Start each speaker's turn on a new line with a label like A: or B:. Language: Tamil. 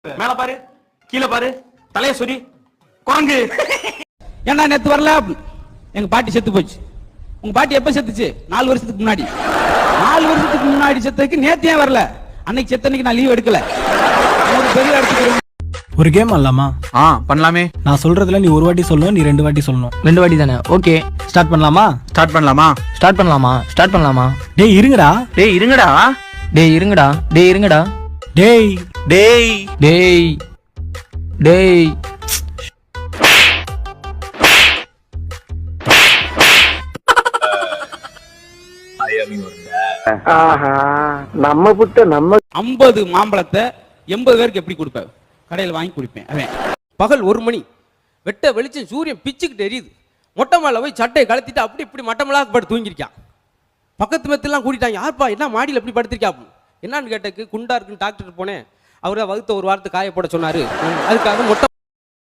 A: மேல பாரு, கீழே பாரு, தலைய சொரி, குரங்கு.
B: ஏன்னா நேத்து வரல, எங்க பாட்டி செத்து போச்சு. உங்க பாட்டி எப்ப செத்துச்சு? 4 வருஷத்துக்கு முன்னாடி. 4 வருஷத்துக்கு முன்னாடி செத்ததுக்கு நேத்து ஏன் வரல? அன்னைக்கு செத்தன்னைக்கு நான் லீவ் எடுக்கல. ஒரு பெரிய இடத்துக்கு
C: ஒரு கேம் ஆடலாமா?
D: பண்ணலாமே.
C: நான் சொல்றதுல நீ ஒரு வாட்டி சொல்லணும், நீ 2 வாட்டி சொல்லணும்.
E: 2 வாட்டி தானே? ஓகே,
C: ஸ்டார்ட் பண்ணலாமா?
D: ஸ்டார்ட் பண்ணலாமா?
E: ஸ்டார்ட் பண்ணலாமா? ஸ்டார்ட் பண்ணலாமா?
C: டேய் இருங்கடா.
D: டேய் இருங்கடா.
E: டேய் இருங்கடா. டேய் இருங்கடா.
C: டேய்
D: டேய்
E: டேய் டேய்
F: நம்ம புட்ட நம்ம
B: 50 மாம்பழத்தை 80 பேருக்கு எப்படி கொடுப்பேன்? கடையில் வாங்கி குடிப்பேன். அவன்
G: பகல் 1 மணி, வெட்ட வெளிச்சம், சூரியன் பிச்சுக்கிட்டு எரியுது. மொட்டை மேல போய் சட்டையை கழத்திட்டு அப்படி இப்படி மட்டமெல்லாம் படுத்து தூங்கிருக்கான். பக்கத்து மெத்தெல்லாம் கூட்டிட்டாங்க. யார்ப்பா என்ன மாடியில் எப்படி படுத்திருக்கா? என்னன்னு கேட்டக்கு குண்டா இருக்குன்னு டாக்டர் போனேன். அவரை வகுத்த ஒரு வாரத்துக்கு காய போட சொன்னாரு. அதுக்காக மொட்டை